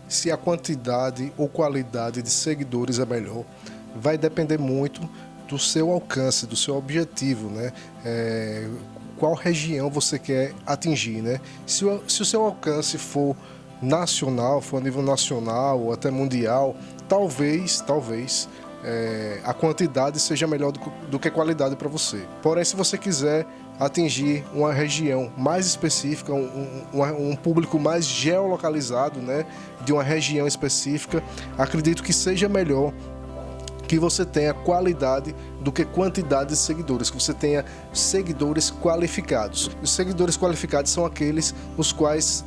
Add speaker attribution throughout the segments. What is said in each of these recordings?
Speaker 1: se a quantidade ou qualidade de seguidores é melhor, vai depender muito do seu alcance, do seu objetivo, né? Qual região você quer atingir, né? Se o seu alcance for nacional, for a nível nacional ou até mundial, talvez a quantidade seja melhor do que a qualidade para você. Porém, se você quiser atingir uma região mais específica, um público mais geolocalizado, né, de uma região específica, acredito que seja melhor que você tenha qualidade do que quantidade de seguidores, que você tenha seguidores qualificados. Os seguidores qualificados são aqueles os quais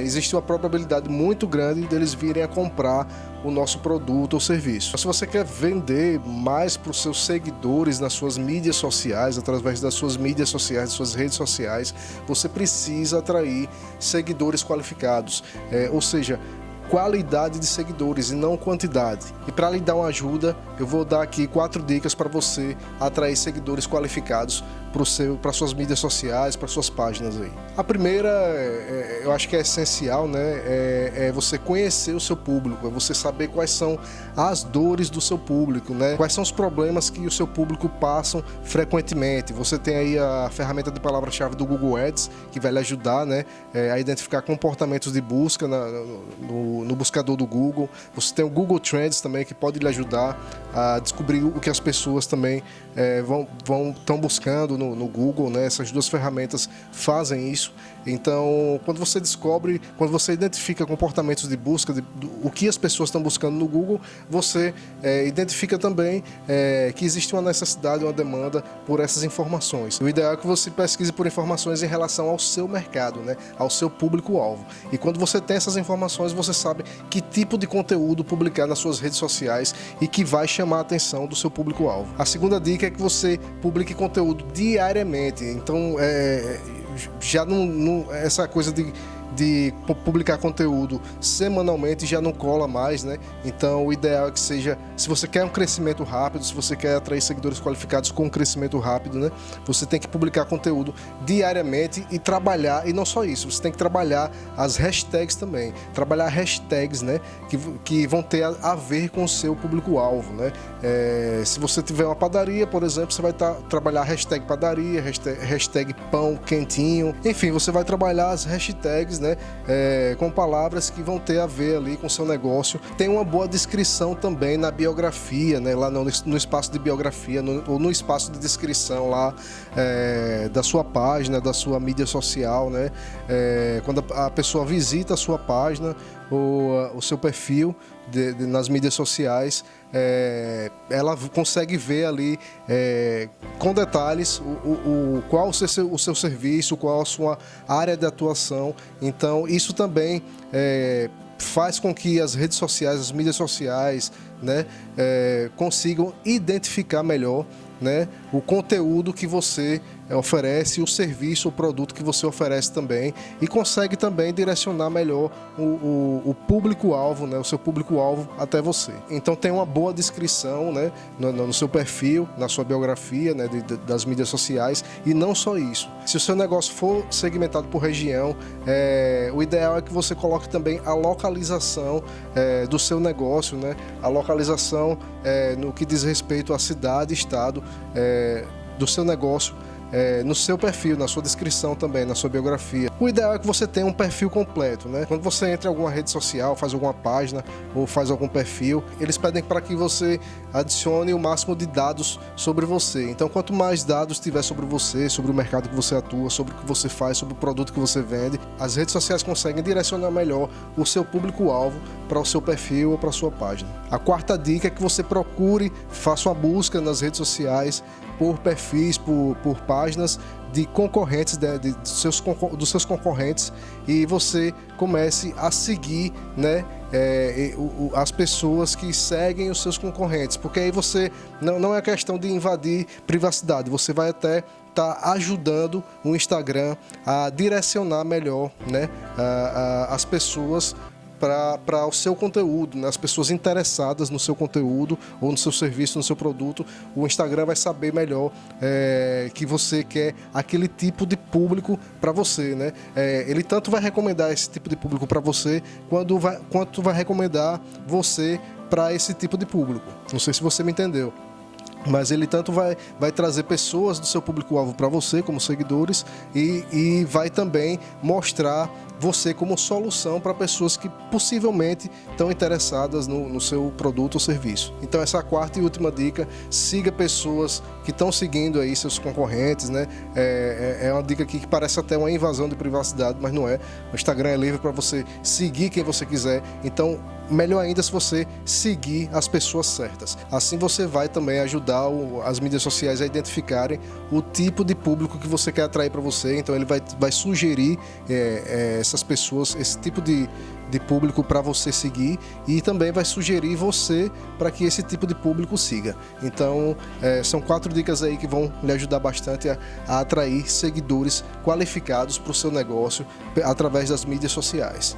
Speaker 1: existe uma probabilidade muito grande deles virem a comprar o nosso produto ou serviço. Se você quer vender mais para os seus seguidores nas suas mídias sociais, através das suas mídias sociais, das suas redes sociais, você precisa atrair seguidores qualificados, ou seja, qualidade de seguidores e não quantidade. E para lhe dar uma ajuda, eu vou dar aqui 4 dicas para você atrair seguidores qualificados para suas mídias sociais, para suas páginas aí. A primeira, eu acho que é essencial, né? É você conhecer o seu público, é você saber quais são as dores do seu público, né? Quais são os problemas que o seu público passam frequentemente. Você tem aí a ferramenta de palavra-chave do Google Ads, que vai lhe ajudar, né, a identificar comportamentos de busca no buscador do Google. Você tem o Google Trends também, que pode lhe ajudar a descobrir o que as pessoas também estão buscando no Google, né? Essas 2 ferramentas fazem isso. Então, quando você identifica comportamentos de busca, o que as pessoas estão buscando no Google, você identifica também que existe uma necessidade, uma demanda por essas informações. O ideal é que você pesquise por informações em relação ao seu mercado, né? Ao seu público-alvo. E quando você tem essas informações, você sabe que tipo de conteúdo publicar nas suas redes sociais e que vai chamar a atenção do seu público-alvo. A segunda dica é que você publique conteúdo diariamente. Então, já não essa coisa de publicar conteúdo semanalmente já não cola mais, né? Então o ideal é que seja, se você quer um crescimento rápido, se você quer atrair seguidores qualificados com um crescimento rápido, né? Você tem que publicar conteúdo diariamente e trabalhar, e não só isso, você tem que trabalhar as hashtags também, trabalhar hashtags, né? Que vão ter a ver com o seu público-alvo, né? Se você tiver uma padaria, por exemplo, você vai trabalhar hashtag padaria, hashtag pão quentinho, enfim, você vai trabalhar as hashtags, né, com palavras que vão ter a ver ali com o seu negócio. Tem uma boa descrição também na biografia, né, lá no espaço de biografia, ou no espaço de descrição lá da sua página, da sua mídia social, né? Quando a pessoa visita a sua página ou o seu perfil nas mídias sociais, ela consegue ver ali com detalhes qual o seu serviço, qual a sua área de atuação. Então isso também faz com que as redes sociais, as mídias sociais, né, consigam identificar melhor, né, o conteúdo que você oferece, o serviço, o produto que você oferece também, e consegue também direcionar melhor o público-alvo, né, o seu público-alvo até você. Então tem uma boa descrição, né, no seu perfil, na sua biografia, né, das mídias sociais, e não só isso. Se o seu negócio for segmentado por região, o ideal é que você coloque também a localização do seu negócio, né, a localização no que diz respeito à cidade, estado do seu negócio, no seu perfil, na sua descrição também, na sua biografia. O ideal é que você tenha um perfil completo, né? Quando você entra em alguma rede social, faz alguma página ou faz algum perfil, eles pedem para que você adicione o máximo de dados sobre você. Então, quanto mais dados tiver sobre você, sobre o mercado que você atua, sobre o que você faz, sobre o produto que você vende, as redes sociais conseguem direcionar melhor o seu público-alvo para o seu perfil ou para a sua página. A quarta dica é que você faça uma busca nas redes sociais por perfis, por páginas de concorrentes, dos seus concorrentes, e você comece a seguir, né, as pessoas que seguem os seus concorrentes, porque aí você não é questão de invadir privacidade, você vai até estar ajudando o Instagram a direcionar melhor, né, as pessoas para o seu conteúdo, né? As pessoas interessadas no seu conteúdo ou no seu serviço, no seu produto, o Instagram vai saber melhor que você quer aquele tipo de público para você, né? Ele tanto vai recomendar esse tipo de público para você, quanto vai recomendar você para esse tipo de público. Não sei se você me entendeu. Mas ele tanto vai trazer pessoas do seu público-alvo para você, como seguidores, e vai também mostrar você como solução para pessoas que possivelmente estão interessadas no seu produto ou serviço. Então essa é a quarta e última dica: siga pessoas que estão seguindo aí seus concorrentes, né? É uma dica aqui que parece até uma invasão de privacidade, mas não é. O Instagram é livre para você seguir quem você quiser, então melhor ainda se você seguir as pessoas certas. Assim você vai também ajudar as mídias sociais a identificarem o tipo de público que você quer atrair para você. Então ele vai sugerir essas pessoas, esse tipo de público para você seguir, e também vai sugerir você para que esse tipo de público siga. Então são 4 dicas aí que vão lhe ajudar bastante a atrair seguidores qualificados para o seu negócio através das mídias sociais.